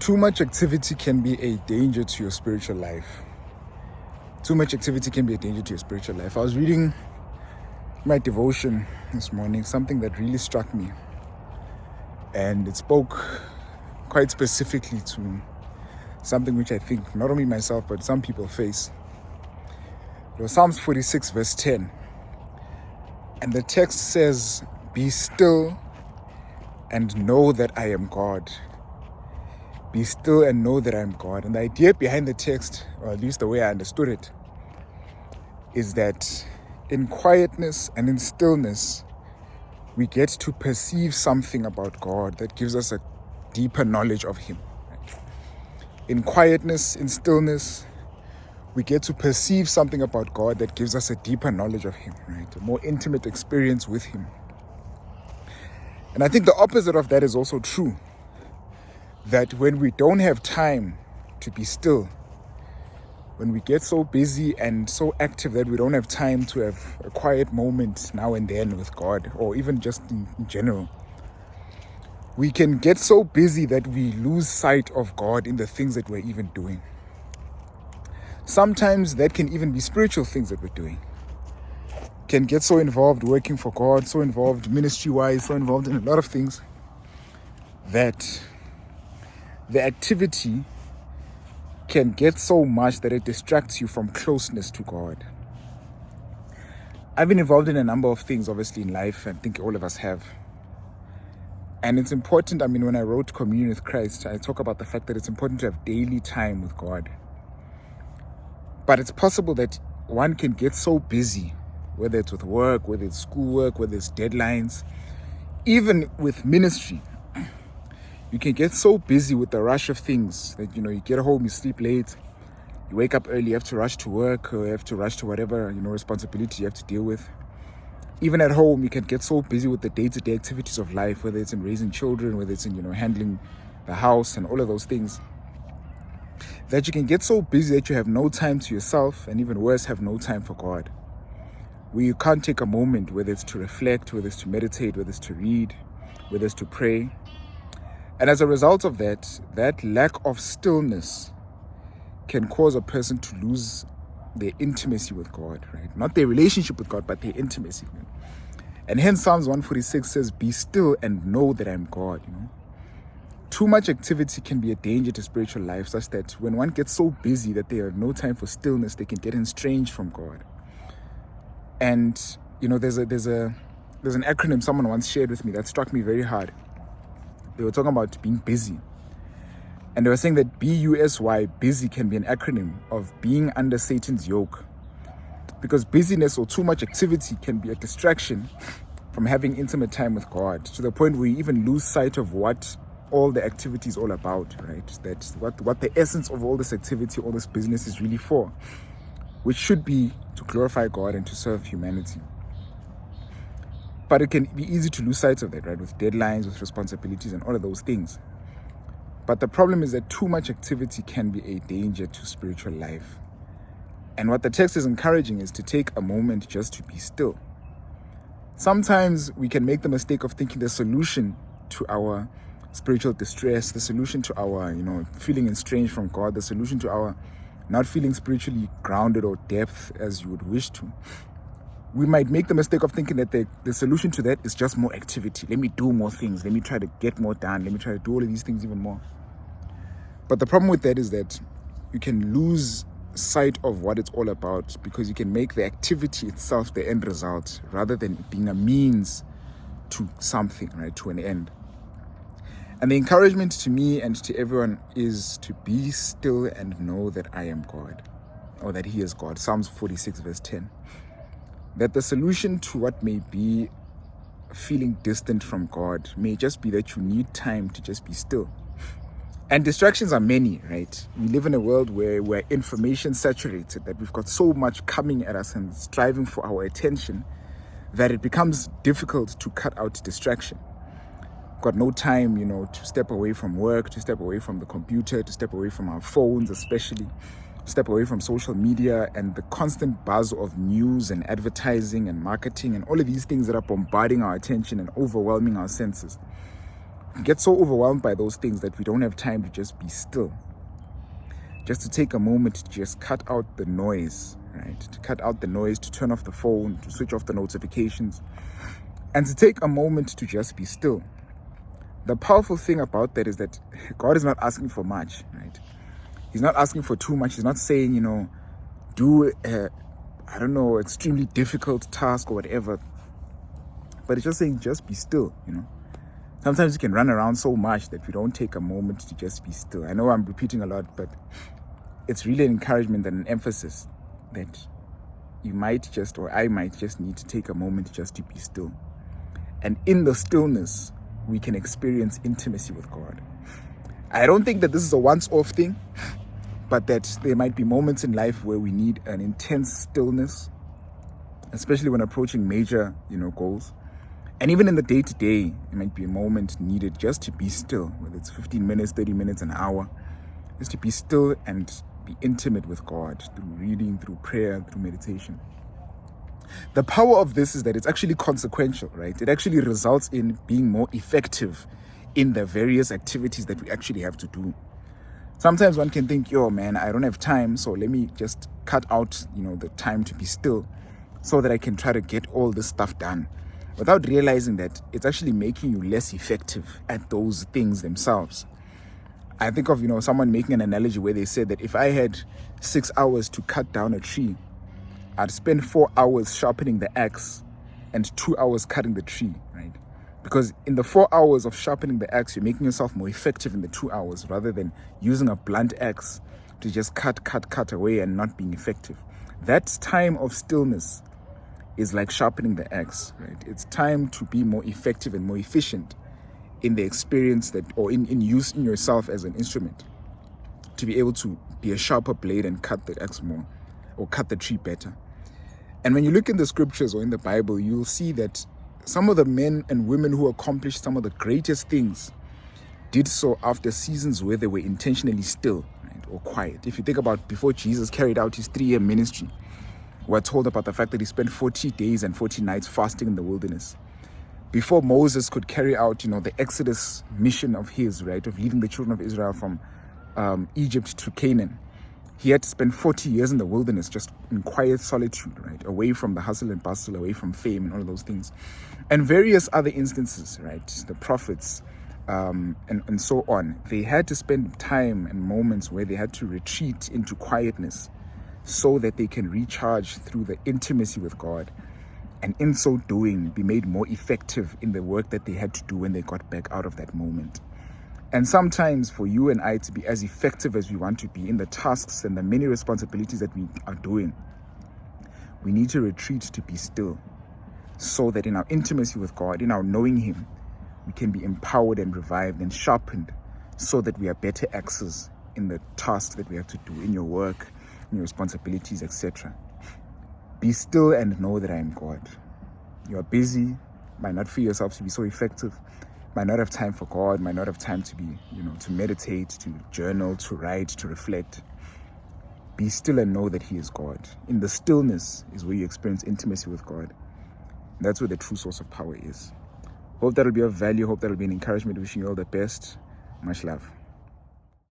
Too much activity can be a danger to your spiritual life. Too much activity can be a danger to your spiritual life. I was reading my devotion this morning, something that really struck me. And it spoke quite specifically to something which I think not only myself, but some people face. It was Psalms 46, verse 10. And the text says, "Be still and know that I am God." Be still and know that I am God. And the idea behind the text, or at least the way I understood it, is that in quietness and in stillness, we get to perceive something about God that gives us a deeper knowledge of Him. In quietness, in stillness, we get to perceive something about God that gives us a deeper knowledge of Him, right? A more intimate experience with Him. And I think the opposite of that is also true. That when we don't have time to be still, when we get so busy and so active that we don't have time to have a quiet moment now and then with God, or even just in general, we can get so busy that we lose sight of God in the things that we're even doing. Sometimes that can even be spiritual things that we're doing. Can get so involved working for God, so involved ministry-wise, so involved in a lot of things that the activity can get so much that it distracts you from closeness to God. I've been involved in a number of things, obviously, in life. I think all of us have. And it's important, when I wrote Communion with Christ, I talk about the fact that it's important to have daily time with God. But it's possible that one can get so busy, whether it's with work, whether it's schoolwork, whether it's deadlines, even with ministry. You can get so busy with the rush of things that, you get home, you sleep late, you wake up early, you have to rush to work, or you have to rush to whatever, responsibility you have to deal with. Even at home, you can get so busy with the day-to-day activities of life, whether it's in raising children, whether it's in, handling the house and all of those things, that you can get so busy that you have no time to yourself, and even worse, have no time for God. Where you can't take a moment, whether it's to reflect, whether it's to meditate, whether it's to read, whether it's to pray. And as a result of that lack of stillness can cause a person to lose their intimacy with God, right? Not their relationship with God, but their intimacy. And hence Psalms 146 says, "Be still and know that I am God." Too much activity can be a danger to spiritual life, such that when one gets so busy that they have no time for stillness, they can get estranged from God. And there's an acronym someone once shared with me that struck me very hard. They were talking about being busy. And they were saying that BUSY, busy, can be an acronym of being under Satan's yoke. Because busyness or too much activity can be a distraction from having intimate time with God, to the point where you even lose sight of what all the activity is all about, right? That what the essence of all this activity, all this business is really for, which should be to glorify God and to serve humanity. But it can be easy to lose sight of that, right? With deadlines, with responsibilities and all of those things. But the problem is that too much activity can be a danger to spiritual life. And what the text is encouraging is to take a moment just to be still. Sometimes we can make the mistake of thinking the solution to our spiritual distress, the solution to our, feeling estranged from God, the solution to our not feeling spiritually grounded or depth as you would wish to. We might make the mistake of thinking that the solution to that is just more activity. Let me do more things. Let me try to get more done. Let me try to do all of these things even more. But the problem with that is that you can lose sight of what it's all about, because you can make the activity itself the end result rather than being a means to something, right, to an end. And the encouragement to me and to everyone is to be still and know that I am God, or that He is God. Psalms 46, verse 10. That the solution to what may be feeling distant from God may just be that you need time to just be still. And distractions are many, right? We live in a world where we're information saturated, that we've got so much coming at us and striving for our attention that it becomes difficult to cut out distraction. Got no time, to step away from work, to step away from the computer, to step away from our phones especially, step away from social media and the constant buzz of news and advertising and marketing and all of these things that are bombarding our attention and overwhelming our senses. We get so overwhelmed by those things that we don't have time to just be still. Just to take a moment to just cut out the noise, right? To cut out the noise, to turn off the phone, to switch off the notifications, and to take a moment to just be still. The powerful thing about that is that God is not asking for much, right? He's not asking for too much. He's not saying, do extremely difficult task or whatever. But it's just saying, just be still, Sometimes you can run around so much that we don't take a moment to just be still. I know I'm repeating a lot, but it's really an encouragement and an emphasis that I might just need to take a moment just to be still. And in the stillness, we can experience intimacy with God. I don't think that this is a once-off thing, but that there might be moments in life where we need an intense stillness, especially when approaching major, goals. And even in the day-to-day, it might be a moment needed just to be still, whether it's 15 minutes, 30 minutes, an hour, just to be still and be intimate with God through reading, through prayer, through meditation. The power of this is that it's actually consequential, right? It actually results in being more effective in the various activities that we actually have to do. Sometimes one can think, I don't have time, so let me just cut out, the time to be still so that I can try to get all this stuff done, without realizing that it's actually making you less effective at those things themselves. I think of, someone making an analogy where they said that if I had 6 hours to cut down a tree, I'd spend 4 hours sharpening the axe and 2 hours cutting the tree, right? Because in the 4 hours of sharpening the axe, you're making yourself more effective in the 2 hours rather than using a blunt axe to just cut away and not being effective. That time of stillness is like sharpening the axe, right? It's time to be more effective and more efficient in the experience or in use in yourself as an instrument, to be able to be a sharper blade and cut the axe more, or cut the tree better. And when you look in the scriptures or in the Bible, you'll see that some of the men and women who accomplished some of the greatest things did so after seasons where they were intentionally still, right, or quiet. If you think about before Jesus carried out his 3-year ministry, we're told about the fact that he spent 40 days and 40 nights fasting in the wilderness. Before Moses could carry out, the Exodus mission of his, right, of leading the children of Israel from Egypt to Canaan, he had to spend 40 years in the wilderness, just in quiet solitude, right, away from the hustle and bustle, away from fame and all of those things. And various other instances, right, the prophets and so on, they had to spend time and moments where they had to retreat into quietness so that they can recharge through the intimacy with God, and in so doing be made more effective in the work that they had to do when they got back out of that moment. And sometimes for you and I to be as effective as we want to be in the tasks and the many responsibilities that we are doing, we need to retreat to be still, so that in our intimacy with God, in our knowing Him, we can be empowered and revived and sharpened, so that we are better axes in the tasks that we have to do, in your work, in your responsibilities, etc. Be still and know that I am God. You are busy, might not feel yourself to be so effective, might not have time for God, might not have time to be, to meditate, to journal, to write, to reflect. Be still and know that He is God. In the stillness is where you experience intimacy with God. That's where the true source of power is. Hope that'll be of value. Hope that'll be an encouragement. Wishing you all the best. Much love.